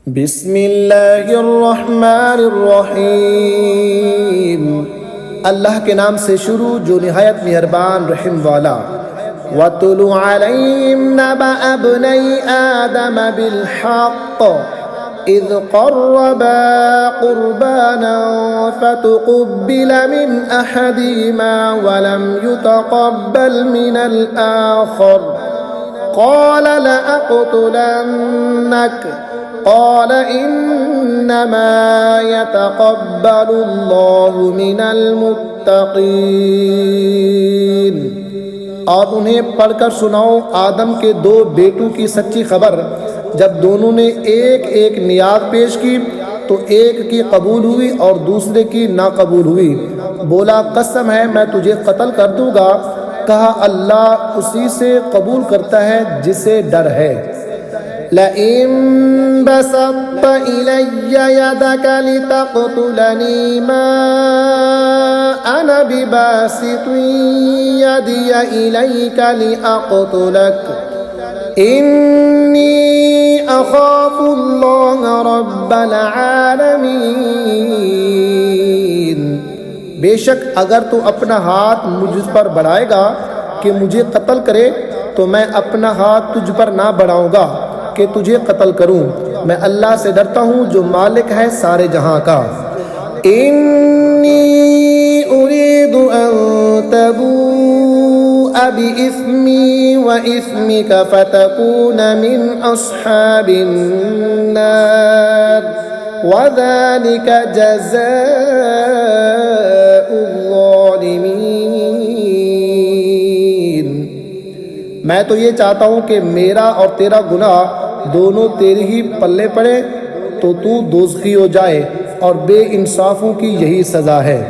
बिस्मिल्लाहिर्रहमानिर्रहीम। अल्लाह के नाम से शुरू जो निहायत मेहरबान रहम वाला। वतुलु अलैहिम नबअ इब्नई आदम बिलहक़ इज़ क़र्रबा क़ुरबानन फ़तुक़ुब्बिल मिन अहदिहिमा वलम युतक़ब्बल मिनल आख़र क़ाल लअक़तुलन्नक क़ाल इन्नमा यतक़ब्बलुल्लाहु मिनल मुत्तक़ीन। और उन्हें पढ़कर सुनाओ आदम के दो बेटों की सच्ची खबर। जब दोनों ने एक एक नियाज़ पेश की तो एक की कबूल हुई और दूसरे की नाकबूल हुई। बोला कसम है मैं तुझे कत्ल कर दूँगा। कहा अल्लाह उसी से कबूल करता है जिसे डर है। लइन बसत्त इलय्य यदक लितक़तुलनी मा अना बिबासितिन यदिय इलैक लिअक़तुलक इन्नी अख़ाफ़ुल्लाह रब्बल आलमीन। बेशक अगर तू अपना हाथ मुझ पर बढ़ाएगा कि मुझे कत्ल करे तो मैं अपना हाथ तुझ पर ना बढ़ाऊँगा कि तुझे कत्ल करूं। मैं अल्लाह से डरता हूं जो मालिक है सारे जहां का। इन्नी उरीदु अन तबूअ बिइस्मी व इस्मिका फतकून मिन अस्हाबिन नार व ज़ालिका जज़ाउल ज़ालिमीन। मैं तो ये चाहता हूँ कि मेरा और तेरा गुनाह दोनों तेरे ही पल्ले पड़े तो तू दोज़खी हो जाए और बेइंसाफों की यही सज़ा है।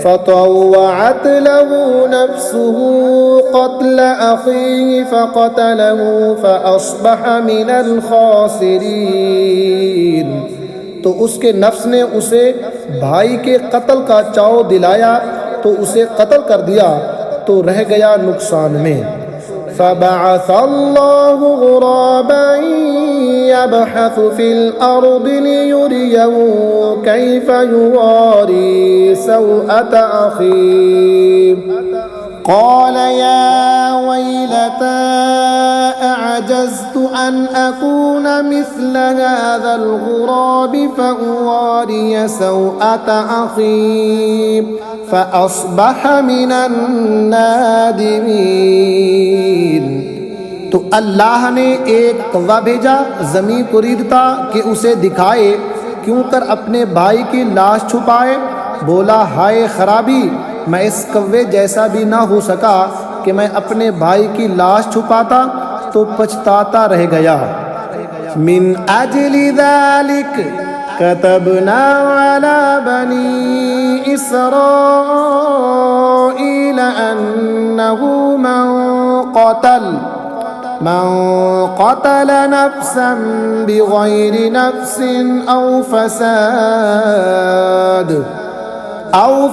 फ़तव्वअत लहू नफ्सुहु क़त्ल अख़ीहि फ़क़तलहु फ़अस्बह मिनल ख़ासिरीन। तो उसके नफ्स ने उसे भाई के कत्ल का चाव दिलाया तो उसे कत्ल कर दिया तो रह गया नुकसान में। फ़बअसल्लाहु ग़ुराबन यबहसु फ़िल अर्दि लियुरियहु कैफ़ युवारी सौअत अख़ीहि क़ाल या वैलता अअजज़्तु अन अकून मिस्ल हाज़ल ग़ुराबि फ़अवारिय सौअत अख़ी फ़अस्बह मिनन नादिमीन। तो अल्लाह ने एक कौवा भेजा ज़मीन को रीदता कि उसे दिखाए क्यों कर अपने भाई की लाश छुपाए। बोला हाय खराबी, मैं इस कौवे जैसा भी ना हो सका कि मैं अपने भाई की लाश छुपाता तो पछताता रह गया। मिन अजलि ज़ालिक कतबना अला बनी इसराईल अन्नहु मन क़तल नफ्सन बिग़ैरि नफ्सिन औ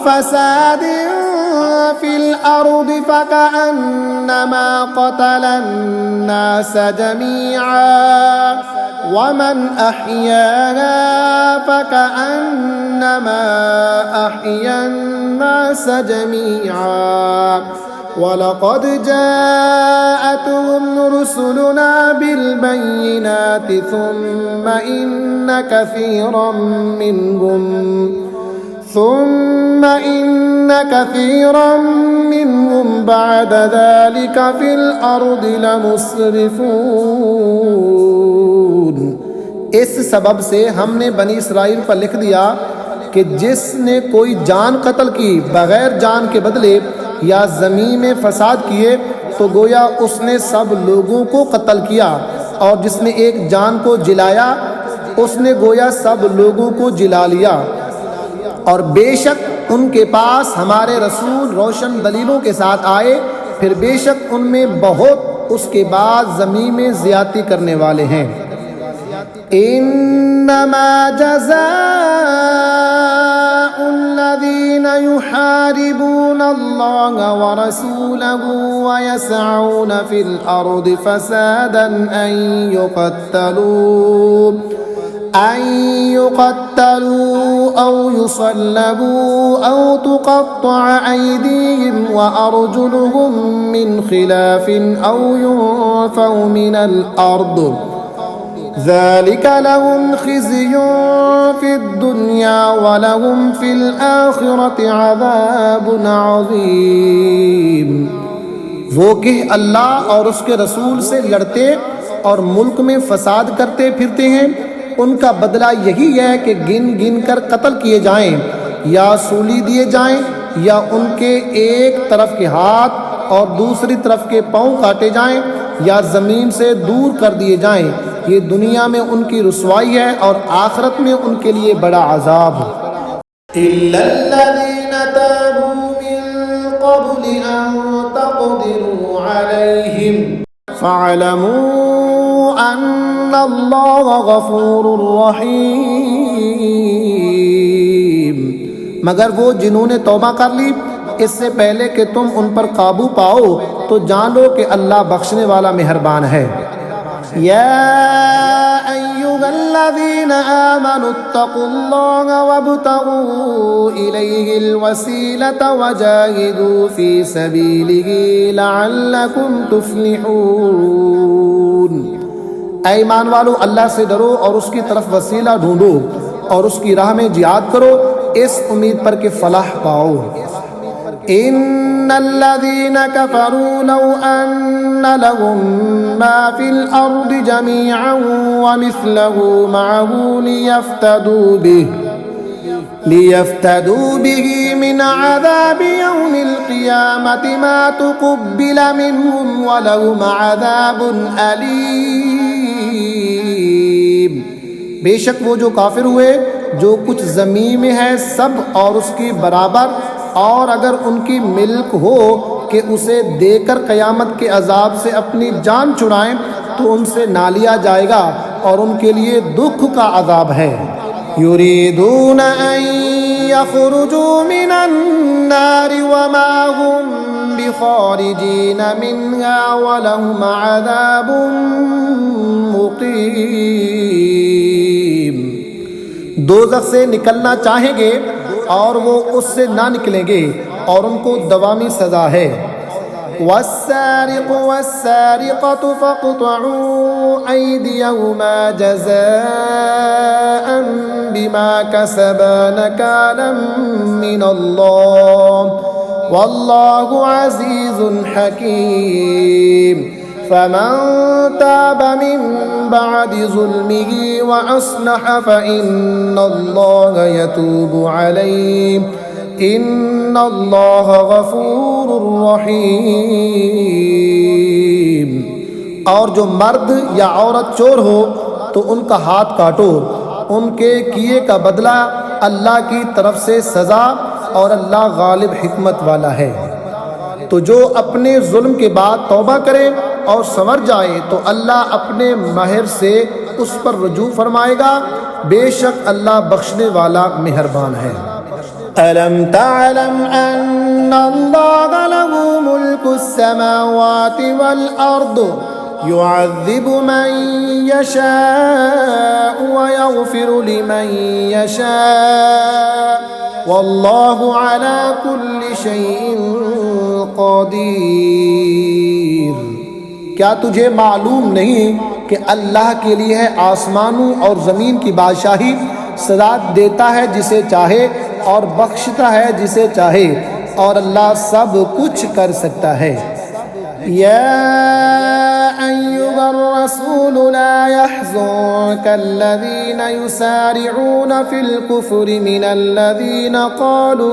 फ़सादिन फ़िल अर्दि फ़कअन्नमा क़तलन नास जमीअन वमन अह्याहा फ़कअन्नमा अह्यन नास जमीअन वलक़द जाअतहुम रुसुलुना बिलबय्यिनाति थुम्म इन्न कसीरन मिनहुम बअद ज़ालिक फ़िल अर्दि लमुस्रिफ़ून। इस सबब से हमने बनी इसराइल पर लिख दिया कि जिसने कोई जान कत्ल की बग़ैर जान के बदले या ज़मीन में फ़साद किए तो गोया उसने सब लोगों को कत्ल किया, और जिसने एक जान को जिलाया उसने गोया सब लोगों को जिला लिया। और बेशक उनके पास हमारे रसूल रोशन दलीलों के साथ आए, फिर बेशक उनमें बहुत उसके बाद ज़मीन में ज़्यादती करने वाले हैं। इन्नमा जज़ाउल्लज़ीना युहारिबूना अल्लाह व रसूलहु व यसअऊना फ़िल अर्दि फ़सादन अन युक़त्तलू أن يقتلوا أو يصلبوا أو تقطع أيديهم وأرجلهم من خلاف أو ينفوا من الأرض ذلك لهم خزي في الدنيا ولهم في الآخرة عذاب عظيम। वो कि अल्लाह और उसके रसूल से लड़ते और मुल्क में फसाद करते फिरते हैं, उनका बदला यही है कि गिन गिन कर कत्ल किए जाएं या सूली दिए जाएं या उनके एक तरफ के हाथ और दूसरी तरफ के पाँव काटे जाएं या ज़मीन से दूर कर दिए जाएं। ये दुनिया में उनकी रुसवाई है और आखिरत में उनके लिए बड़ा अजाब है। इल्लल्लज़ीना ताबू मिन क़ब्लि अन तक़दिरू अलैहिम फ़अलमू अन्नल्लाह गफ़ूरुर रहीम। मगर वो जिन्होंने तौबा कर ली इससे पहले कि तुम उन पर काबू पाओ तो जान लो कि अल्लाह बख्शने वाला मेहरबान है। या अय्युहल्लज़ीना आमनु इत्तक़ुल्लाह वब्तगू इलैहिल वसीलता वजाहिदू फी सबीलिही लअल्लकुम तुफ्लिहून। ऐ ईमान वालो, अल्लाह से डरो और उसकी तरफ वसीला ढूंढो और उसकी राह में जिहाद करो इस उम्मीद पर कि फलाह पाओ। इन्नल्लज़ीना कफ़रू लौ अन्न लहुम मा फिल अर्दि जमीअन व मिस्लहु मअहू लियफ्तदू बिही मिन अज़ाबि यौमिल क़ियामति मा तुक़ब्बिल मिनहुम व लहुम अज़ाबुन अलीम। बेशक वो जो काफिर हुए जो कुछ ज़मीन में है सब और उसकी बराबर, और अगर उनकी मिल्क हो कि उसे देकर क़यामत के अजाब से अपनी जान छुड़ाएं तो उनसे ना लिया जाएगा और उनके लिए दुख का अजाब है। युरीदून अन यख़रुजू मिनन नारि वमा हुम बिख़ारिजीन मिन्हा व लहुम अज़ाबुन मुक़ीम। दोज़ख से निकलना चाहेंगे और वो उससे ना निकलेंगे और उनको दवामी सज़ा है। वस्सारिक़ु वस्सारिक़तु फ़क़्तअू अयदियहुमा जज़ाअन बिमा कसबा नकालन मिनल्लाह वल्लाहु अज़ीज़ुन हकीम। फमन ताब मिन बअदि ज़ुल्मिही व अस्लह फ़इन्नल्लाह यतूबु अलैहि इन्नल्लाह गफ़ूरुर रहीम। और जो मर्द या औरत चोर हो तो उनका हाथ काटो, उनके किए का बदला अल्लाह की तरफ से सज़ा और अल्लाह गालिब हिकमत वाला है। तो जो अपने जुल्म के बाद तौबा करे और संवर जाए तो अल्लाह अपने महर से उस पर रुजू फरमाएगा। बेशक अल्लाह बख्शने वाला मेहरबान है। अलम तअलम अन्नल्लाह लहू मुल्कुस समावाति वल अर्द युअज़्ज़िबु मन यशाअ व यग़फ़िरु लिमन यशाअ वल्लाहु अला कुल्लि शैइन क़दीर। क्या तुझे मालूम नहीं कि अल्लाह के लिए है आसमानों और ज़मीन की बादशाही, सदा देता है जिसे चाहे और बख्शता है जिसे चाहे, और अल्लाह सब कुछ कर सकता है। या अय्युहर रसूल ला यहज़ुनकल्लज़ीना युसारिऊना फिल कुफ्रि मिनल्लज़ीना क़ालू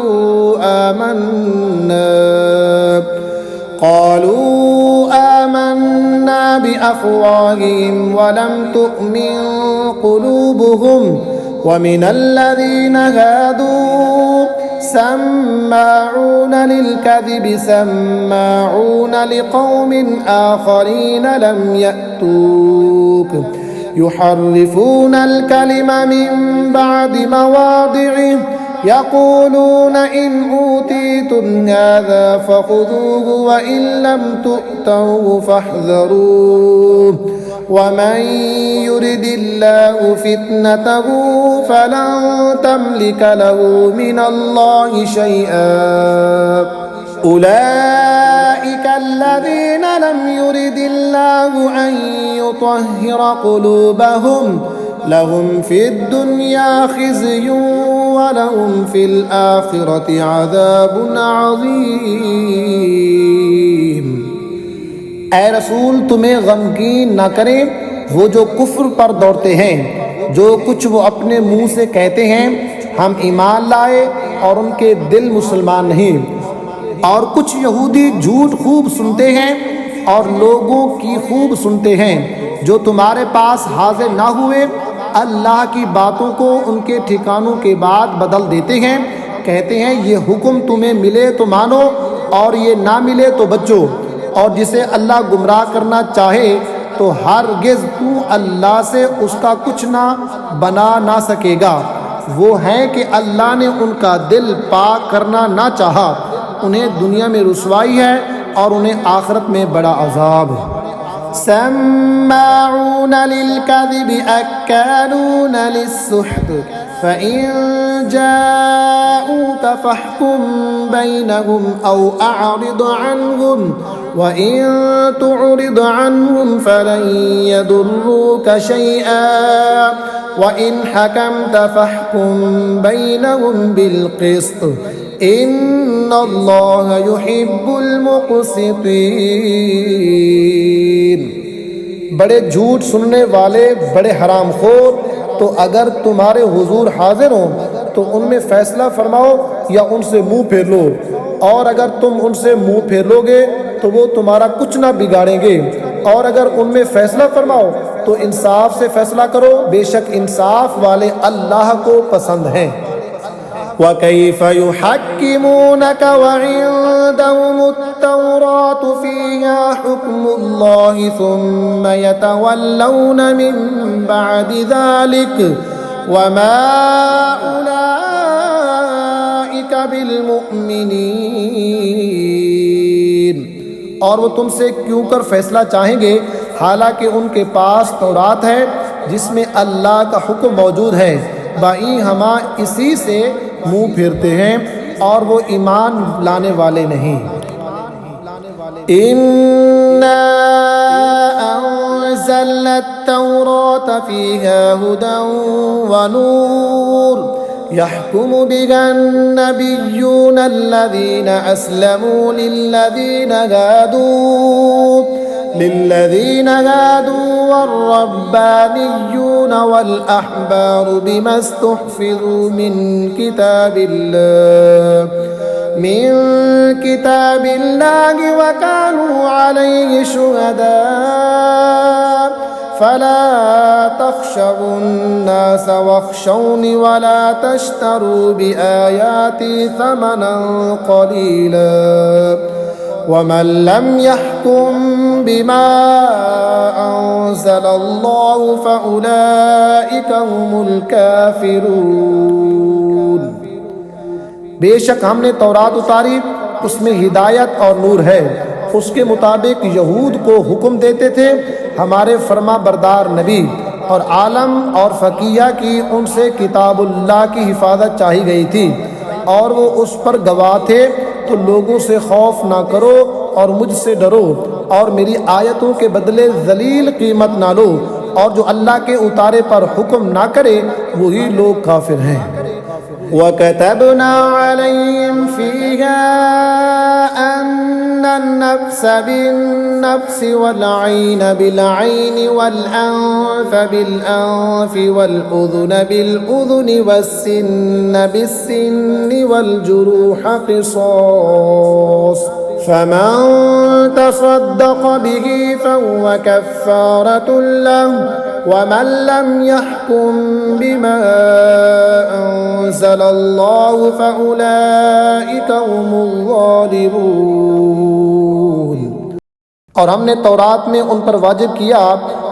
आमन्ना बिअफ़वाहिहिम वलम तु'मिन क़ुलूबुहुम वमिनल्लज़ीना हादू सम्माऊन लिलकज़िब सम्माऊन लिक़ौमिन आख़रीन लम यअतूक युहर्रिफ़ूनल कलिमा मिन बअदि मवादिइहि यक़ूलून इन ऊतीतुम हाज़ा फ़ख़ुज़ूहु व इन लम तु'तऊहु फ़ाहज़रूह वमन युरिदिल्लाहु फितनतहु फलन तमलिक लहु मिनल्लाहि शैआ उलाइकल्लज़ीन लम युरिदिल्लाहु अन युतहिर कुलूबहुम लहुम फिद्दुनिया खिज़्युन व लहुम फिल आखिरति अज़ाबुन अज़ीम। ऐ रसूल, तुम्हें गमगीन न करें वो जो कुफ्र पर दौड़ते हैं, जो कुछ वो अपने मुंह से कहते हैं हम ईमान लाए और उनके दिल मुसलमान नहीं। और कुछ यहूदी झूठ खूब सुनते हैं और लोगों की खूब सुनते हैं, जो तुम्हारे पास हाजिर ना हुए अल्लाह की बातों को उनके ठिकानों के बाद बदल देते हैं। कहते हैं ये हुक्म तुम्हें मिले तो मानो और ये ना मिले तो बचो। और जिसे अल्लाह गुमराह करना चाहे तो हरगिज़ तू अल्लाह से उसका कुछ ना बना ना सकेगा। वो हैं कि अल्लाह ने उनका दिल पाक करना ना चाहा, उन्हें दुनिया में रुसवाई है और उन्हें आखिरत में बड़ा अजाब है। सम्माऊन लिलकज़िब अक्कालून लिस्सुहत फ़इन जाऊक फ़हकुम बैनहुम औ अअरिद अन्हुम वइन तुअरिद अन्हुम फ़लन यदुर्रूक शैआ वइन हकमत फ़हकुम बैनहुम बिलक़िस्त इन्नल्लाह युहिब्बुल मुक़सितीन। बड़े झूठ सुनने वाले, बड़े हरामखोर, तो अगर तुम्हारे हुजूर हाजिर हों तो उनमें फैसला फरमाओ या उनसे मुंह फेर लो। और अगर तुम उनसे मुंह फेर लोगे तो वो तुम्हारा कुछ ना बिगाड़ेंगे। और अगर उनमें फैसला फरमाओ तो इंसाफ से फैसला करो, बेशक इंसाफ वाले अल्लाह को पसंद हैं। वकैफ़ युहक्किमूनक वइंदहुमुत-तौरात फ़ीहा हुक्मुल्लाहि सुम्मा यतवल्लौन मिन बअदि ज़ालिक वमा उलाइका बिलमुमिनीन। और वो तुमसे क्यों कर फैसला चाहेंगे हालांकि उनके पास तौरात है जिसमें अल्लाह का हुक्म मौजूद है, बाई हमा इसी से मुंह फेरते हैं और वो ईमान लाने वाले नहीं। इन्ना अंज़लना तौरात फ़ीहा हुदन व नूर यहकुमु बिहा नबिय्यूना अल्लज़ीना अस्लमू लिल्लज़ीन हादू वर्रब्बानिय्यून वल्अहबार बिमा इस्तुहफ़िज़ू मिन किताबिल्लाहि व कानू अलैहि शुहदा फला तख़शवुन्नास वख़शौनि वला तश्तरू बिआयाति समनन क़लीला वमन लम यहकुम बिमा अंज़लल्लाहु फ़उलाइका हुमुल काफ़िरून। बेशक हमने तौरात उतारी, उसमें हिदायत और नूर है। उसके मुताबिक यहूद को हुक्म देते थे हमारे फरमा बरदार नबी, और आलम और फ़कीया की उनसे किताबुल्लाह की हिफाजत चाही गई थी और वो उस पर गवाह थे। तो लोगों से खौफ ना करो और मुझसे डरो और मेरी आयतों के बदले जलील कीमत ना लो, और जो अल्लाह के उतारे पर हुक्म ना करे वही लोग काफिर हैं। वकतबना अलैहिम फीहा अन्नन नफ्स बिन्नफ्स वल ऐन बिल ऐन वल अन्फ बिल अन्फ वल उज़ुन बिल उज़ुन वस्सिन्न बिस्सिन्न वल जुरूह क़िसास फमन तसद्दक़ बिही फहुव कफ़्फ़ारतुन लहु वमन लम यहकुम बिमा अंज़लल्लाहु फ़उलाइका हुमुज़्ज़ालिमून। और हमने तौरात में उन पर वाजिब किया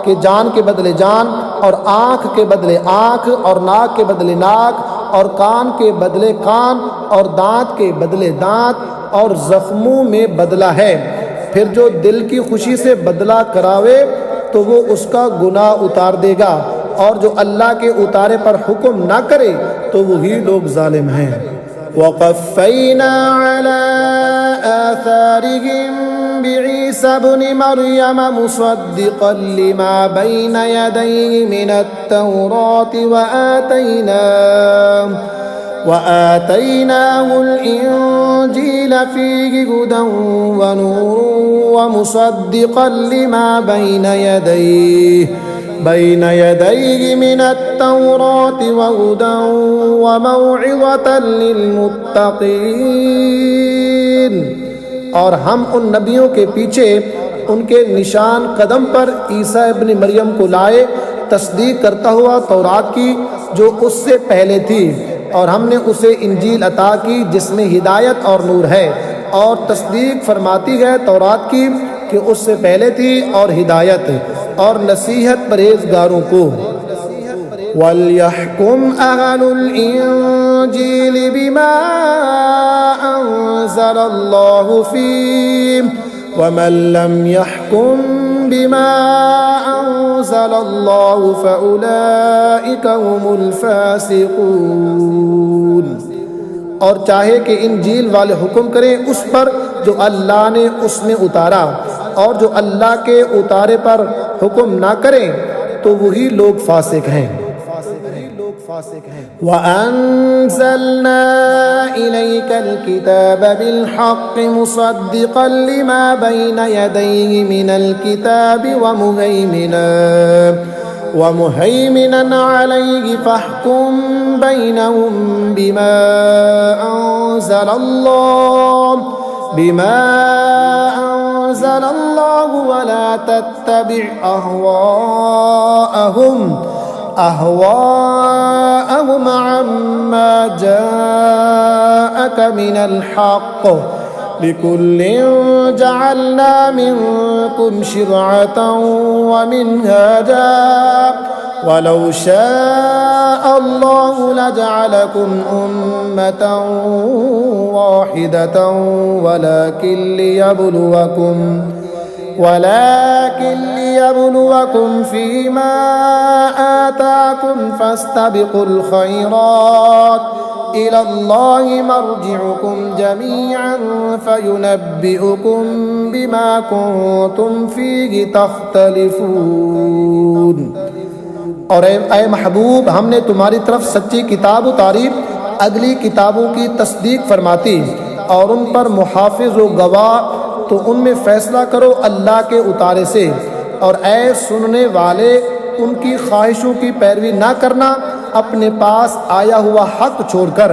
कि जान के बदले जान और आँख के बदले आँख और नाक के बदले नाक और कान के बदले कान और दांत के बदले दांत और ज़ख्मों में बदला है। फिर जो दिल की खुशी से बदला करावे तो वो उसका गुनाह उतार देगा, और जो अल्लाह के उतारे पर हुक्म ना करे तो वही लोग जालिम हैं। वक़फ़ैना अला आसारिहिम बिईसा इब्न मरियम मुसद्दिक़न लिमा बैन यदैहि मिनत तौराति वआतैनाहुल इंजील फीहि हुदन व नूरुन व मुसद्दिक़न लिमा बैन यदैहि मिनत तौराति व हुदन व मौइज़तन लिलमुत्तक़ीन। और हम उन नबियों के पीछे उनके निशान कदम पर ईसा इब्न मरियम को लाए, तस्दीक करता हुआ तौरात की जो उससे पहले थी, और हमने उसे इंजील अता की जिसमें हिदायत और नूर है, और तस्दीक फरमाती है तौरात की कि उससे पहले थी, और हिदायत और नसीहत परहेजगारों को। वलयहकुम अहलुल इंजील बिमा अंज़लल्लाहु फीहि वमन लम यहकुम बिमा अंज़लल्लाहु फउलाइका हुमुल फासिकून। और चाहे कि इंजील वाले हुक्म करें उस पर जो अल्लाह ने उसमें उतारा, और जो अल्लाह के उतारे पर हुक्म ना करें तो वही लोग फासिक हैं। वअन्ज़लना इलैकल किताब बिलहक़्क़ि मुसद्दिक़न लिमा बैन यदैहि मिनल किताबि वमुहैमिनन अलैहि फहकुम बैनहुम बिमा अंज़लल्लाहु वला तत्तबि अहवाअहुम अम्मा जाअक मिनल हक़्क़ लिकुल्लिन जअलना मिनकुम शिरअतन व मिनहाजा वलौ शाअल्लाहु लजअलकुम उम्मतन वाहिदतन वलाकिन लियब्लुवकुम फीमा आताकुम फस्तबिकुल खैरात इलल्लाहि मर्जिउकुम जमीअन फयुनब्बिउकुम बिमा कुंतुम फीहि तख्तलिफून। और ऐ महबूब, हमने तुम्हारी तरफ सच्ची किताब उतारी, अगली किताबों की तस्दीक फरमाती और उन पर मुहाफिज व गवाह, तो उनमें फ़ैसला करो अल्लाह के उतारे से। और ऐ सुनने वाले, उनकी ख्वाहिशों की पैरवी ना करना, अपने पास आया हुआ हक छोड़कर।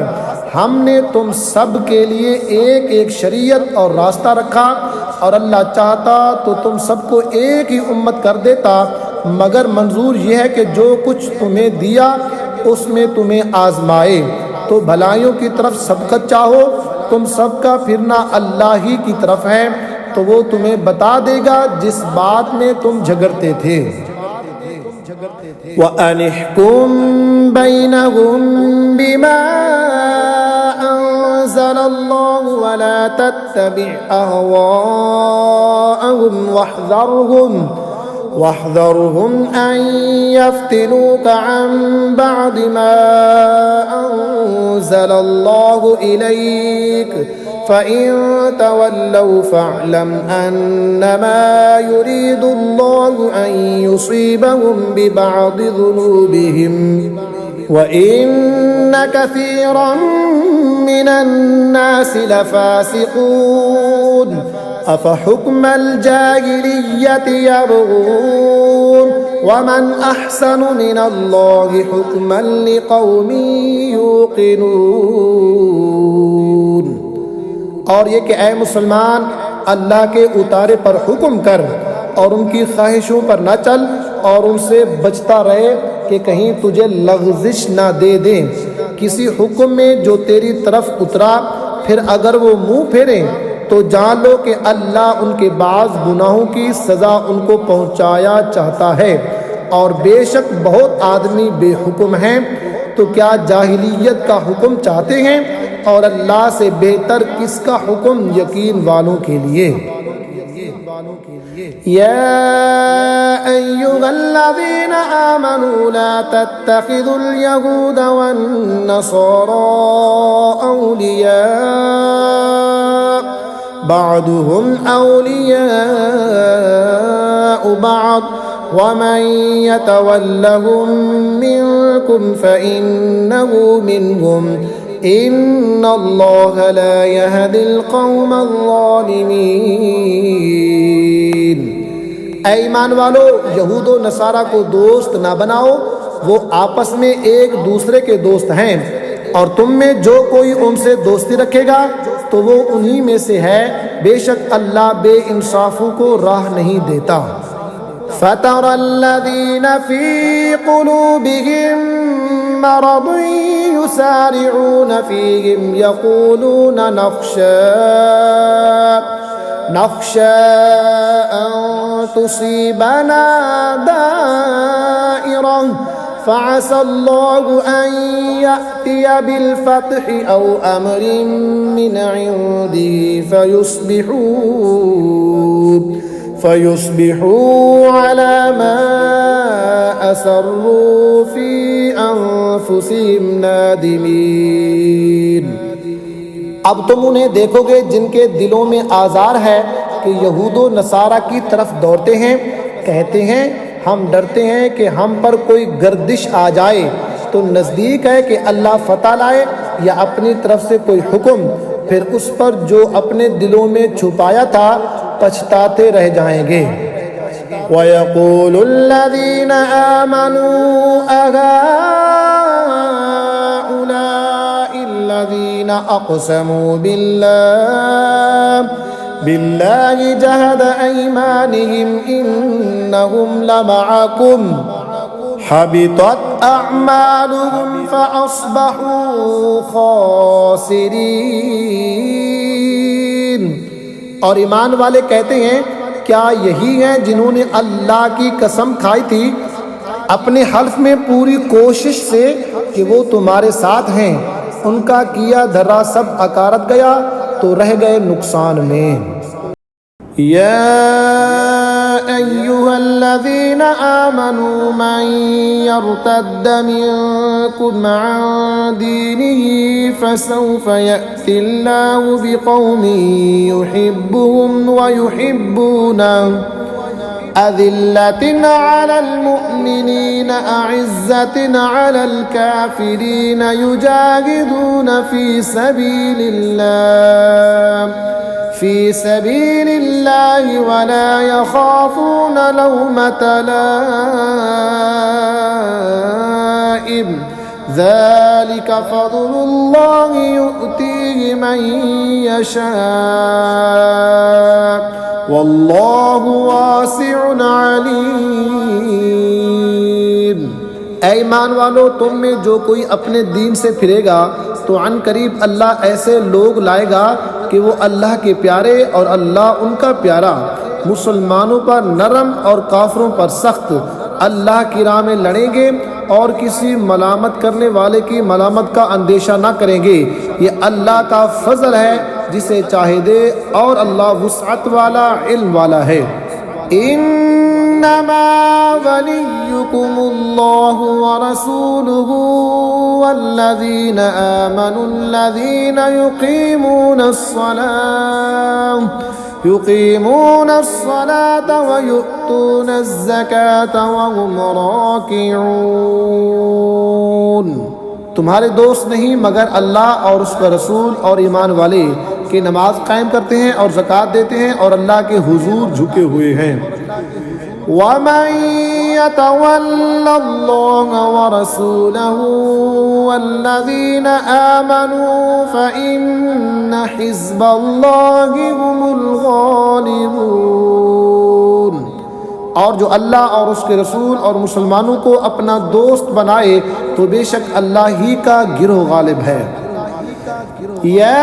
हमने तुम सब के लिए एक एक शरीयत और रास्ता रखा, और अल्लाह चाहता तो तुम सबको एक ही उम्मत कर देता, मगर मंजूर यह है कि जो कुछ तुम्हें दिया उसमें तुम्हें आजमाए। तो भलाइयों की तरफ सबकत चाहो, तुम सबका फिरना अल्लाह ही की तरफ है, तो वो तुम्हें बता देगा जिस बात में तुम झगड़ते थे। वअनिहकुम बैनहुम बिमा अंज़लल्लाहु वला तत्तबि अहवाअहुम वाहज़रहुम अन यफ्तिनूक अन बअद मा अंज़लल्लाहु इलैक फ़इन तवल्लव फ़अलम अन्नमा युरीदुल्लाहु अन युसीबहुम बिबअदि ज़ुनूबिहिम व इन्न कसीरन मिनन नासि लफ़ासिक़ून अफ़हुक्मल जाहिलिय्यति यबग़ून वमन अहसनु मिनल्लाहि हुक्मन लिक़ौमिन यूक़िनून। और ये कि ऐ मुसलमान, अल्लाह के उतारे पर हुक्म कर और उनकी ख्वाहिशों पर न चल, और उनसे बचता रहे कि कहीं तुझे लग़ज़िश ना दे दें किसी हुक्म में जो तेरी तरफ उतरा। फिर अगर वो मुँह फेरें तो जान लो कि अल्लाह उनके बाज़ गुनाहों की सज़ा उनको पहुँचाया चाहता है, और बेशक बहुत आदमी बेहुक्म हैं। तो क्या जाहिलियत का हुक्म चाहते हैं, और अल्लाह से बेहतर किसका हुक्म यकीन वालों के लिए। या अय्युहल्लज़ीना आमनू ला तत्तखिज़ुल यहूदा वन्नसारा औलिया बअदुहुम औलियाउ बअद वमन यतवल्लहुम मिनकुम फइन्नहु मिनहुम इन्नल्लाह ला यहदिल कौमल ज़ालिमीन। ऐ ईमान वालो, यहूद व नसारा को दोस्त ना बनाओ, वो आपस में एक दूसरे के दोस्त हैं, और तुम में जो कोई उनसे दोस्ती रखेगा तो वो उन्हीं में से है। बेशक अल्लाह बेइंसाफों को राह नहीं देता। फ़तरल्लज़ीना फ़ी क़ुलूबिहिम मरद युसारिऊन फ़ीहिम यक़ूलून नख़शा अन तुसीबना दाइरा फ़असल्लाहु अन यअतिय बिलफ़त्हि औ अम्रिन मिन इंदिही फ़युस्बिहू अला मा असर्रू फ़ी अनफ़ुसिहिम नादिमीन। अब तुम उन्हें देखोगे जिनके दिलों में आज़ार है कि यहूद व नसारा की तरफ दौड़ते हैं, कहते हैं हम डरते हैं कि हम पर कोई गर्दिश आ जाए, तो नज़दीक है कि अल्लाह फतह लाए या अपनी तरफ से कोई हुक्म, फिर उस पर जो अपने दिलों में छुपाया था पछताते रह जाएंगे। वयक़ूलुल्लज़ीना आमनू अहाउलाइल्लज़ीना अक़समू बिल्लाहि जहद ऐमानिहिम इन्नहुम लमअकुम हबितत अअमालुहुम फ़अस्बहू ख़ासिरीन। और ईमान वाले कहते हैं क्या यही हैं जिन्होंने अल्लाह की कसम खाई थी अपने हल्फ में पूरी कोशिश से कि वो तुम्हारे साथ हैं, उनका किया धरा सब अकारत गया तो रह गए नुकसान में। या अय्युहल्लज़ीना आमनू मन यर्तद्द मिनकुम अन दीनिही फसौफ यअतिल्लाहु बिक़ौमिन युहिब्बुहुम व युहिब्बूनहु अज़िल्लतिन अलल मुअ्मिनीन अइज़्ज़तिन अलल काफ़िरीन युजाहिदून फ़ी सबीलिल्लाहि वला यख़ाफ़ून लौमत लाइम ज़ालिक फ़ज़्लुल्लाहि युअतीहि मन यशा वल्लाहु वासिउन अलीम। ऐ ईमान वालो, तुम में जो कोई अपने दीन से फिरेगा तो अन करीब अल्लाह ऐसे लोग लाएगा कि वो अल्लाह के प्यारे और अल्लाह उनका प्यारा, मुसलमानों पर नरम और काफिरों पर सख्त, अल्लाह की राह में लड़ेंगे और किसी मलामत करने वाले की मलामत का अंदेशा ना करेंगे। ये अल्लाह का फजल है जिसे चाहे दे, और अल्लाह वुसअत वाला, इल्म वाला है। इन्नमा वलियुकुमुल्लाहु व रसूलुहु वल्लज़ीना आमनुल्लज़ीना युक़ीमूनस्सलाता व यु'तूनज़्ज़काता व हुम राकिऊन। तुम्हारे दोस्त नहीं मगर अल्लाह और उसका रसूल और ईमान वाले कि नमाज कायम करते हैं और ज़कात देते हैं और अल्लाह के हुजूर झुके हुए हैं। वमन यतवल्लल्लाह व रसूलहु वल्लज़ीना आमनू फ़इन्न हिज़्बल्लाहि हुमुल गालिबून। और जो अल्लाह और उसके रसूल और मुसलमानों को अपना दोस्त बनाए तो बेशक अल्लाह ही का गिरोह गालिब है। या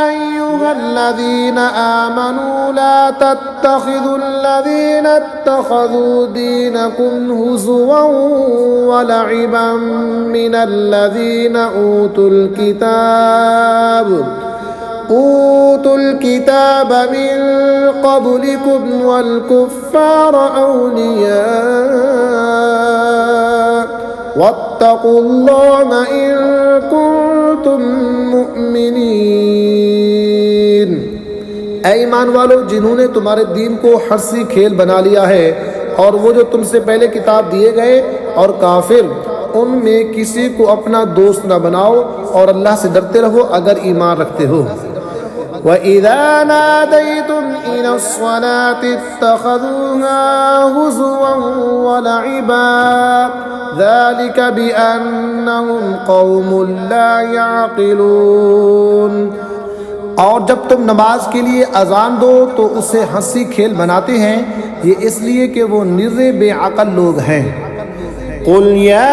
अय्युहल्लज़ीना आमनू ला तत्तखिज़ुल्लज़ीना इत्तखज़ू दीनकुम हुज़ुवन व ल'iबन मिनल्लज़ीना ऊतुल किताब ऊतुल किताब मिन क़ब्लिकुम वल कुफ़्फ़ार औलिया वत्तक़ुल्लाह इन कुंतुम मुमिनीन। ऐ ईमान वालो, जिन्होंने तुम्हारे दीन को हंसी खेल बना लिया है और वो जो तुमसे पहले किताब दिए गए और काफिर, उनमें किसी को अपना दोस्त न बनाओ और अल्लाह से डरते रहो अगर ईमान रखते हो। वइज़ा नादैतुम इलस्सलाति इत्तखज़ूहा हुज़ुवन व लइबा ज़ालिका बिअन्नहुम क़ौमुन ला यअक़िलून। और जब तुम नमाज के लिए अजान दो तो उसे हंसी खेल बनाते हैं, ये इसलिए कि वो निर्रे बेअक़ल लोग हैं। क़ुल या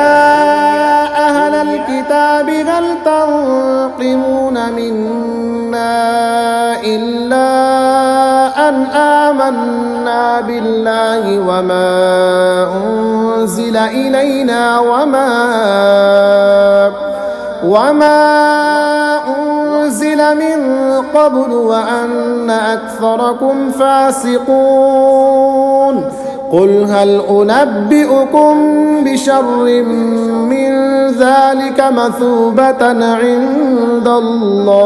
अहलल किताबि हल तंक़िमून मिन्ना इल्ला अन आमन्ना बिल्लाहि वमा उन्ज़िला इलैना वमा उन्ज़िल मिन क़ब्ल व अन्न अक्सरकुम फ़ासिक़ून। क़ुल हल उनब्बिउकुम बिशर्रिम मिन ज़ालिका मसूबतन इंदल्लाह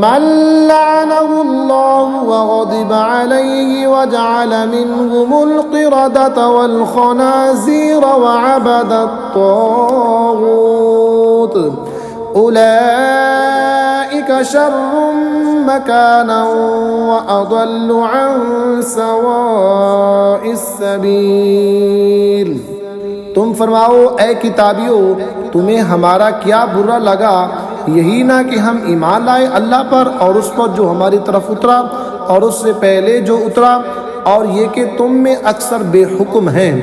मन लअनहुल्लाहु व ग़ज़िब अलैहि व जअल मिनहुमुल क़िरदत वल ख़नाज़ीर व अबदत त्वाग़ूत उलाइका शर्रुम मकानन व अदल्लु अन सवाइस सबील। तुम फरमाओ, ऐ किताबियों, तुम्हें हमारा क्या बुरा लगा, यही ना कि हम ईमान लाए अल्लाह पर और उस पर जो हमारी तरफ उतरा और उससे पहले जो उतरा, और ये कि तुम में अक्सर बेहुक्म हैं।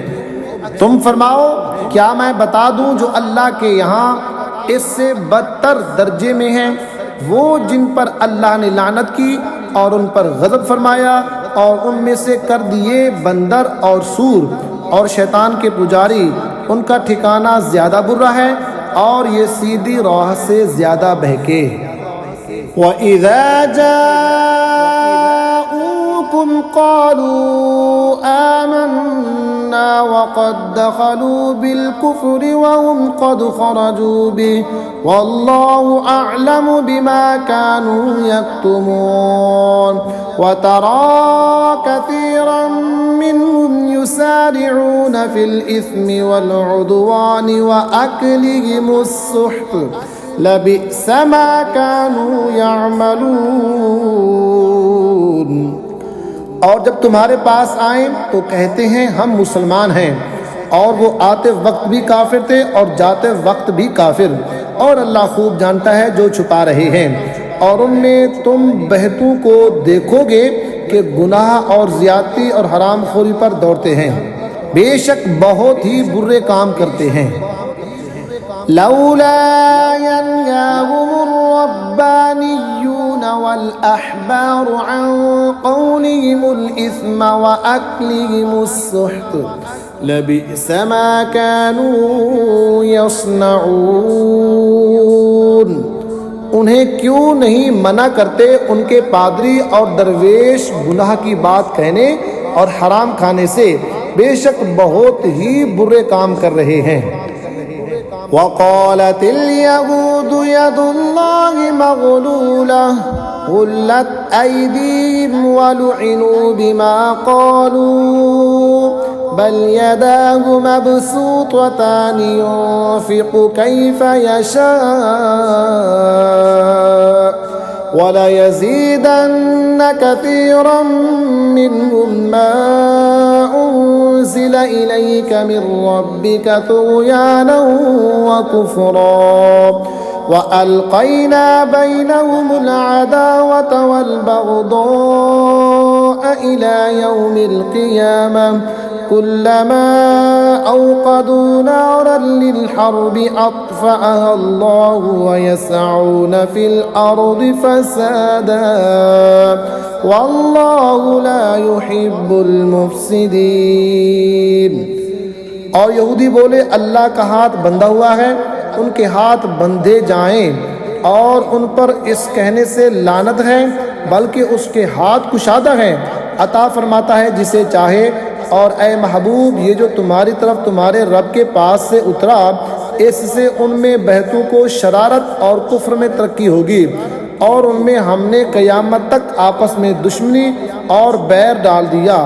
तुम फरमाओ, क्या मैं बता दूं जो अल्लाह के यहाँ इससे बदतर दर्जे में हैं, वो जिन पर अल्लाह ने लानत की और उन पर गज़ब फरमाया और उनमें से कर दिए बंदर और सूर और शैतान के पुजारी, उनका ठिकाना ज़्यादा बुरा है और ये सीधी राह से ज़्यादा बहके। वइज़ा जाऊकुम क़ालू आमन्ना वक़द दख़लू बिल कुफ़्रि वहुम क़द ख़रजू बिहि वल्लाहु अअलमु बिमा कानू यक्तुमून। वतरा कसीरन मिनहुम युसारिऊन फिल इस्मि वल उद्वानि व अक्लिहिमुस सुह्त लबिअस मा कानू यअमलून। और जब तुम्हारे पास आए तो कहते हैं हम मुसलमान हैं, और वो आते वक्त भी काफिर थे और जाते वक्त भी काफिर, और अल्लाह खूब जानता है जो छुपा रहे हैं। और उनमें तुम बहतों को देखोगे कि गुनाह और ज़्यादती और हरामखोरी पर दौड़ते हैं, बेशक बहुत ही बुरे काम करते हैं। लौला यनहाहुमुर रब्बानिय्यून वल अहबारु अन क़ौलिहिमुल इस्म व अक्लिहिमुस सुह्त लबिअस मा कानू यस्नऊन। उन्हें क्यों नहीं मना करते उनके पादरी और दरवेश गुनाह की बात कहने और हराम खाने से, बेशक बहुत ही बुरे काम कर रहे हैं। वक़ालतिल यहूदु यदुल्लाहि मग़लूलह गुल्लत ऐदीहिम व लुइनु बिमा क़ालू बल यदाहु मबसूततानि युन्फ़िक़ु कैफ़ यशाअ वलयज़ीदन्न कसीरन मिनहुम मा उन्ज़िल इलैक मिन रब्बिक तुग़यानन व कुफ़्रा वअल्क़ैना बैनहुमुल अदावत वल बग़दाअ इला यौमिल क़ियामह कुल्लमा औक़दू नारन लिल-हर्ब अत्फ़अहा अल्लाहु व यसअऊन फिल अर्दि फ़सादा वल्लाहु ला युहिब्बुल मुफ़्सिदीन। और यहूदी बोले, अल्लाह का हाथ बंधा हुआ है, उनके हाथ बंधे जाएं और उन पर इस कहने से लानत है, बल्कि उसके हाथ कुशादा हैं, अता फरमाता है जिसे चाहे। और ए महबूब, ये जो तुम्हारी तरफ तुम्हारे रब के पास से उतरा, इससे उनमें बहतों को शरारत और कुफ्र में तरक्की होगी, और उनमें हमने क़यामत तक आपस में दुश्मनी और बैर डाल दिया।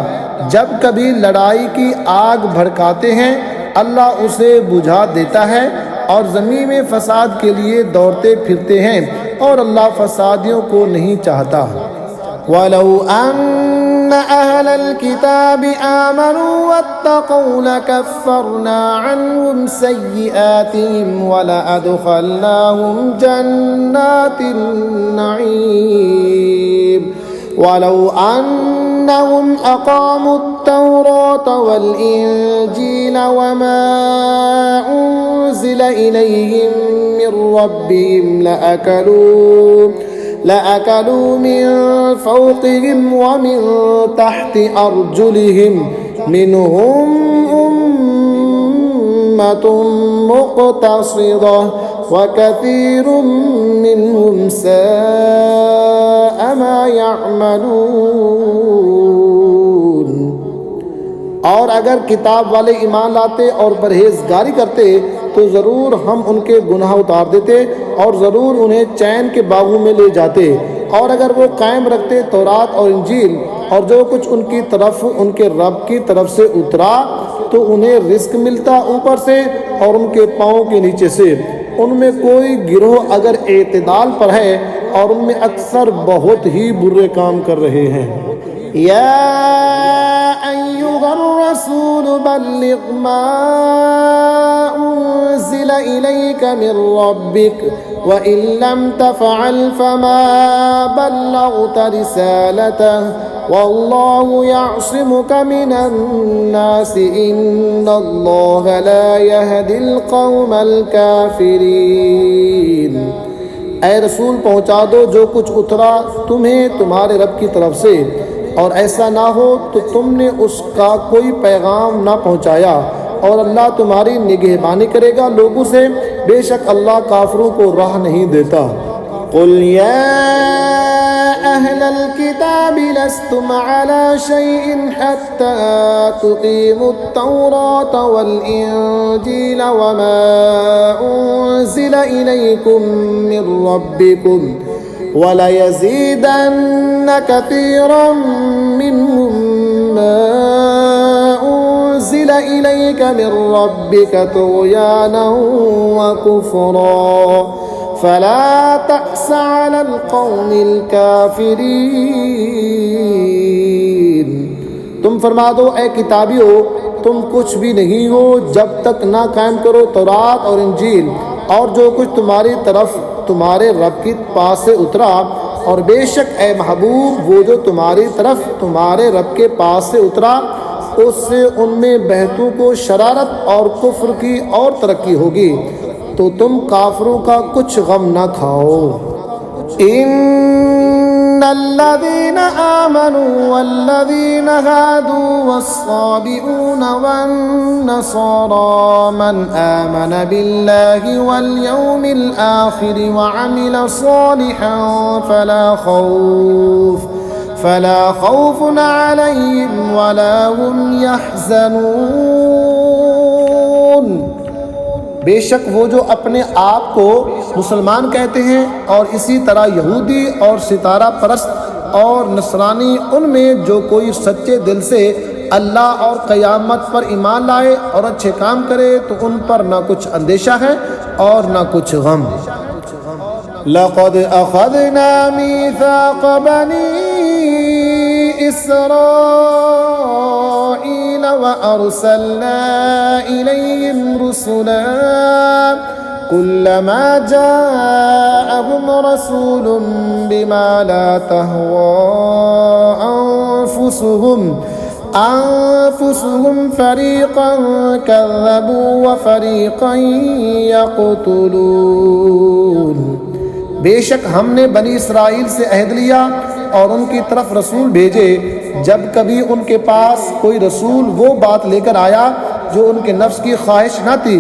जब कभी लड़ाई की आग भड़काते हैं, अल्लाह उसे बुझा देता है, और ज़मीन में फसाद के लिए दौड़ते फिरते हैं, और अल्लाह फसादियों को नहीं चाहता। वलौ अन्न अहलल किताबि आमनू वत्तक़ौ लकफ़्फ़रना अन्हुम सय्यिआतिहिम वलअदख़लनाहुम जन्नातिन नईम वलौ अन्नहुम अक़ामुत-तौरात वल-इंजील वमा उन्ज़िल इलैहिम मिन रब्बिहिम लअकलू मिन फ़ौक़िहिम व मिन तहति अर्जुलिहिम मिनहुम उम्मतुन मुक़तसिदह व कसीरुम मिनहुम साअ मा यअमलून। और अगर किताब वाले ईमान लाते और परहेजगारी करते तो ज़रूर हम उनके गुनाह उतार देते और ज़रूर उन्हें चैन के बागों में ले जाते। और अगर वो कायम रखते तौरात और इंजील और जो कुछ उनकी तरफ उनके रब की तरफ से उतरा, तो उन्हें रिस्क मिलता ऊपर से और उनके पाँव के नीचे से। उनमें कोई गिरोह अगर एतदाल पर है और उनमें अक्सर बहुत ही बुरे काम कर रहे हैं। या अय्युहर रसूल बल्लिग मा उन्ज़िल इलैका मिन रब्बिक व इन लम तफ़अल फमा बल्लग़्ता रिसालतह वल्लाहु यअसिमुका मिनन नास इन्नल्लाहा ला यहदिल क़ौमल काफ़िरीन। ऐ रसूल, पहुँचा दो जो कुछ उतरा तुम्हें तुम्हारे रब की तरफ से, और ऐसा ना हो तो तुमने उसका कोई पैगाम ना पहुँचाया, और अल्लाह तुम्हारी निगहबानी करेगा लोगों से, बेशक अल्लाह काफिरों को राह नहीं देता। क़ुल या अहलल किताबि लस्तुम अला शैइन हत्ता तुक़ीमुत-तौरात वल इंजील वमा उन्ज़िल इलैकुम मिन रब्बिकुम वलयज़ीदन्न कसीरन मिनहुम मा उन्ज़िल इलैका मिन रब्बिका तुग़यानन व कुफ़रा फला तअस अलल क़ौमिल काफ़िरीन। तुम फरमा दो, ए किताबियों, तुम कुछ भी नहीं हो जब तक ना कायम करो तौरात और इंजील और जो कुछ तुम्हारी तरफ तुम्हारे रब के पास से उतरा, और बेशक ए महबूब, वो जो तुम्हारी तरफ तुम्हारे रब के पास से उतरा, उससे उनमें बहतों को शरारत और कुफ्र की और तरक्की होगी, तो तुम काफिरों का कुछ गम न खाओ। इन्नल्लज़ीना आमनू वल्लज़ीना हादू वस्साबिऊना वन्नसारा मन आमन बिल्लाहि वल यौमिल आखिर व अमिल सालिहन फला खौफुन अलैहिम वला हुम यहज़नून। बेशक वो जो अपने आप को मुसलमान कहते हैं और इसी तरह यहूदी और सितारा परस्त और नसरानी, उनमें जो कोई सच्चे दिल से अल्लाह और क़यामत पर ईमान लाए और अच्छे काम करे, तो उन पर ना कुछ अंदेशा है और ना कुछ गम। लक़द अख़ज़ना मीसाक़ बनी इस्राईल व अरसलना इलैहिम रुसुला कुल्लमा जाअहुम रसूलुम बिमा ला तहवा अन्फुसुहुम फरीक़न कज़्ज़बू व फरीक़न यक़्तुलून। बेशक हमने बनी इसराइल से अहद लिया और उनकी तरफ रसूल भेजे, जब कभी उनके पास कोई रसूल वो बात लेकर आया जो उनके नफ्स की ख्वाहिश न थी,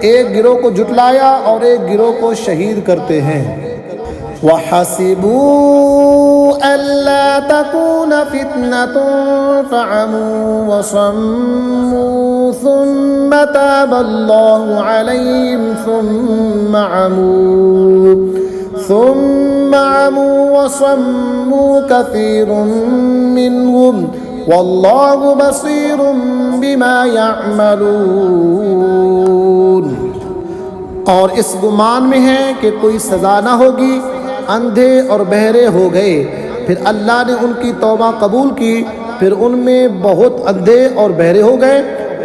एक गिरोह को जुटलाया और एक गिरोह को शहीद करते हैं। वहसिबू अल्ला तकून फितनतुन फअमू वसम्मू सुम्मा ताबल्लाहु अलैहिम सुम्मा अमू वसम्मू कसीरुम मिनहुम वल्लाहु बसीरुम बिमा यअमलून। और इस गुमान में है कि कोई सज़ा ना होगी, अंधे और बहरे हो गए, फिर अल्लाह ने उनकी तौबा कबूल की, फिर उनमें बहुत अंधे और बहरे हो गए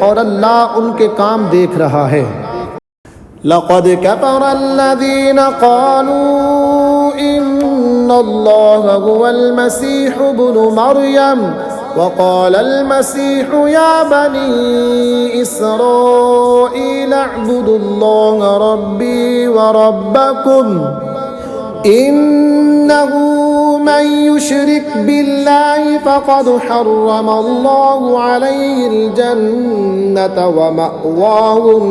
और अल्लाह उनके काम देख रहा है। लक़द कफ़रल्लज़ीन क़ालू इन्नल्लाह हुवल मसीह इब्नु मरियम वक़ालल मसीह या बनी इस्राईल अअ्बुदुल्लाह रब्बी व रब्बकुम इन्नहु मन युशरिक बिल्लाहि फ़क़द हर्रमल्लाहु अलैहिल जन्नत व मअवाहुन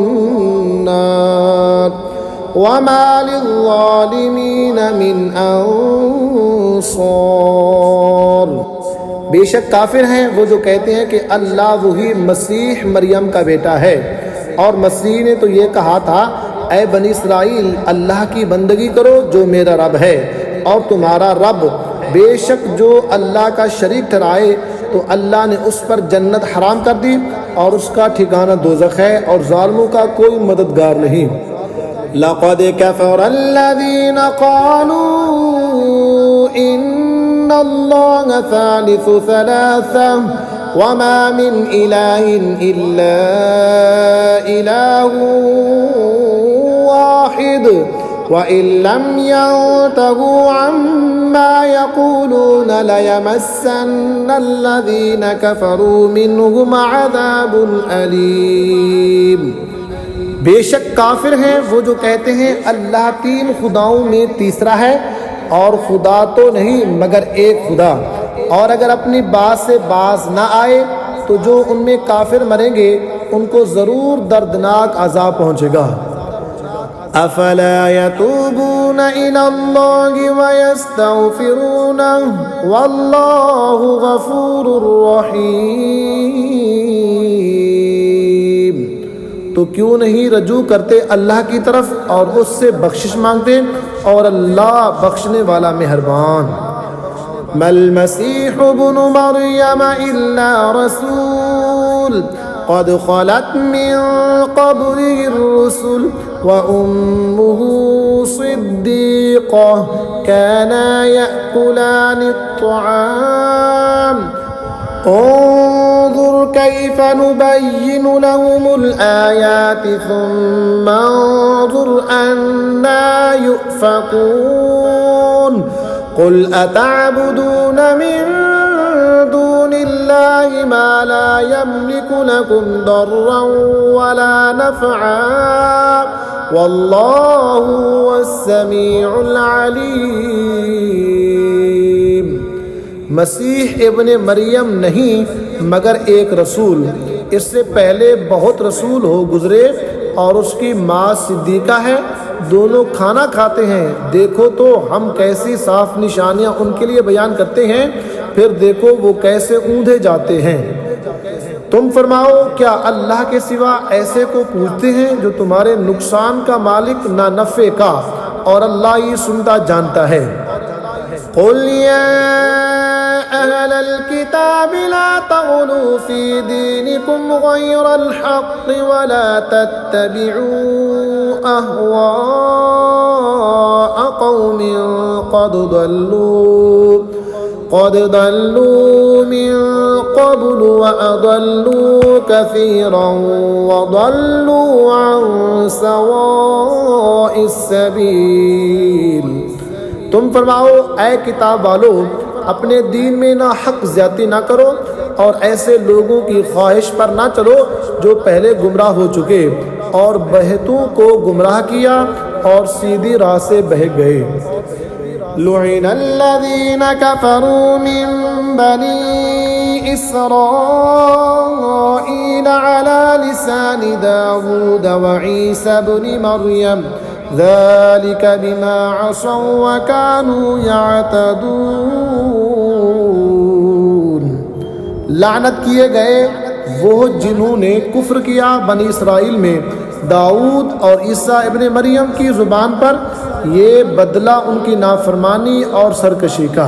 नार व मा लिज़्ज़ालिमीन मिन अंसार। बेशक काफिर हैं वो जो कहते हैं कि अल्लाह वही मसीह मरियम का बेटा है, और मसीह ने तो ये कहा था, ऐ बनी इसराइल अल्लाह की बंदगी करो जो मेरा रब है और तुम्हारा रब, बेशक जो अल्लाह का शरीक ठहराए तो अल्लाह ने उस पर जन्नत हराम कर दी और उसका ठिकाना दोज़ख है और ज़ालिमों का कोई मददगार नहीं। लक़द कफ़रल्लज़ीन क़ालू इन्नल्लाह सालिसु सलासा वमा मिन इलाहिन इल्ला इलाहु वाहिद व इल्लम यंतहू अम्मा यक़ूलून लयमस्सन्नल्लज़ीन कफ़रू मिनहुम अज़ाबुन अलीम। बेशक काफिर हैं वो जो कहते हैं अल्लाह तीन खुदाओं में तीसरा है, और खुदा तो नहीं मगर एक खुदा, और अगर अपनी बात से बाज ना आए तो जो उनमें काफिर मरेंगे उनको ज़रूर दर्दनाक अज़ाब पहुँचेगा। अफ़ला यतूबून इलल्लाहि व यस्तग़फिरूनहु वल्लाहु गफ़ूरुर रहीम। तो क्यों नहीं रजू करते अल्लाह की तरफ और उससे बख्शिश मांगते, और अल्लाह बख्शने वाला मेहरबान। मल मसीह इब्नु मरियम इल्ला रसूल क़द ख़लत मिन क़ब्लिहिर रुसुल व उम्मुहु सिद्दीक़ह काना यअकुलानित तआम उन्ज़ुर कैफ़ नुबय्यिनु लहुमुल आयाति सुम्मा उन्ज़ुर अन्ना युफ़कून क़ुल अतअबुदून मिन दूनिल्लाहि मा ला यमलिकु लकुम दर्रन वला नफ़अन वल्लाहु हुवस्समीउल अलीम। मसीह इब्न मरियम नहीं मगर एक रसूल, इससे पहले बहुत रसूल हो गुजरे और उसकी माँ सिद्दीक़ा है, दोनों खाना खाते हैं। देखो तो हम कैसी साफ निशानियाँ उनके लिए बयान करते हैं, फिर देखो वो कैसे ऊंधे जाते हैं। तुम फरमाओ क्या अल्लाह के सिवा ऐसे को पूछते हैं जो तुम्हारे नुकसान का मालिक ना नफ़े का, और अल्लाह ही सुनता जानता है। क़ुल या अहलल किताबि ला तग़लू फ़ी दीनिकुम ग़यरल हक़्क़ि व ला तत्तबिऊ अहवाअ क़ौमिन क़द ضلوا من قبل وأضلوا كثيرا وضلوا عن سواء السبيल। तुम फरमाओ ऐ किताब वालों, अपने दीन में ना हक ज़्यादती ना करो और ऐसे लोगों की ख्वाहिश पर ना चलो जो पहले गुमराह हो चुके, और बहतों को गुमराह किया और सीधी राह से बह गए। लुइनल्लज़ीन कफ़रू मिन बनी इस्राईल अला लिसानि दाऊद व ईसा इब्न मरियम ज़ालिक बिमा असौ व कानू यअतदून। लानत किए गए वो जिन्होंने कुफ्र किया बनी इसराइल में दाऊद और ईसा इब्न मरियम की ज़ुबान पर, ये बदला उनकी नाफरमानी और सरकशी का।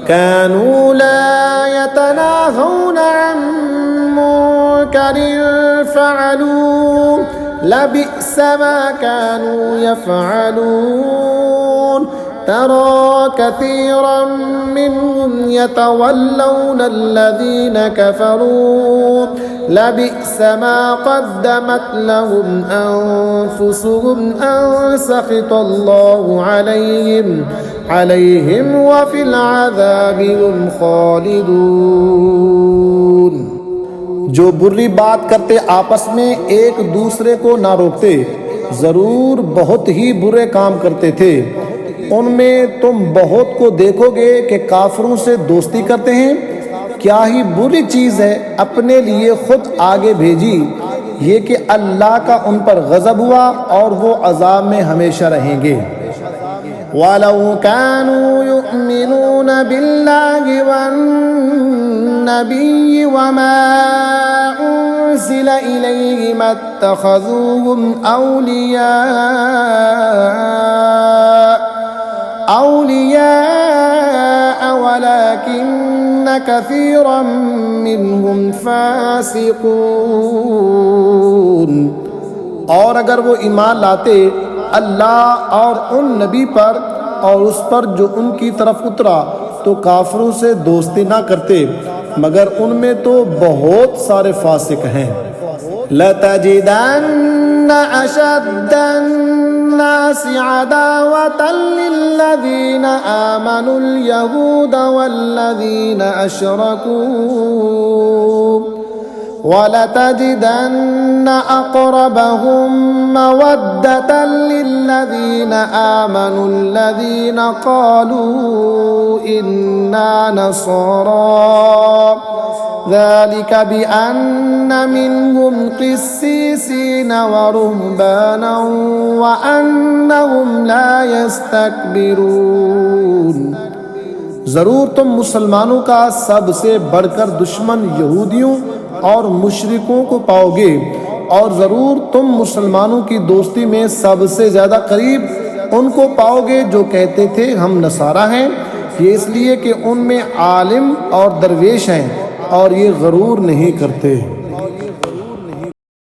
कानू ला यतनाहौन अन मुनकरिन फ़अलू लबिअस मा कानू यफ़अलून। तरा कसीरन मिनहुम यतवल्लौन अल्लज़ीन कफ़रू लबिअस मा क़द्दमत लहुम अन्फुसुहुम अन सख़ितल्लाहु अलैहिम व फ़िल अज़ाबि हुम ख़ालिदून। जो बुरी बात करते आपस में एक दूसरे को ना रोकते, ज़रूर बहुत ही बुरे काम करते थे। उनमें तुम बहुत को देखोगे कि काफिरों से दोस्ती करते हैं। क्या ही बुरी चीज़ है अपने लिए खुद आगे भेजी, ये कि अल्लाह का उन पर गज़ब हुआ और वो अज़ाब में हमेशा रहेंगे। वलौ कानू युमिनून बिल्लाहि वन्नबिय्यि वमा उन्ज़िला इलैहि मत्तख़ज़ूहुम औलिया वलाकिन्न कसीरन मिनहुम फ़ासिक़ून। और अगर वो ईमान लाते अल्लाह और उन नबी पर और उस पर जो उनकी तरफ उतरा, तो काफिरों से दोस्ती ना करते, मगर उनमें तो बहुत सारे फासिक हैं। लतजिदन्न अशद्दन्नासि अदावतन लिल्लज़ीना आमनुल यहूद वल्लज़ीना अशरकू वलतजिदन्न अक़रबहुम मवद्दतन लिल्लज़ीना आमनुल्लज़ीना क़ालू इन्ना नसारा ज़ालिक बिअन्न मिनहुम क़िस्सीसीन व रुहबाना व अन्नहुम ला यस्तकबिरून। ज़रूर तुम मुसलमानों का सबसे बढ़कर दुश्मन यहूदियों और मुशरिकों को पाओगे, और ज़रूर तुम मुसलमानों की दोस्ती में सबसे ज़्यादा करीब उनको पाओगे जो कहते थे हम नसारा हैं। ये इसलिए कि उनमें आलिम और दरवेश हैं और ये गरूर नहीं करते।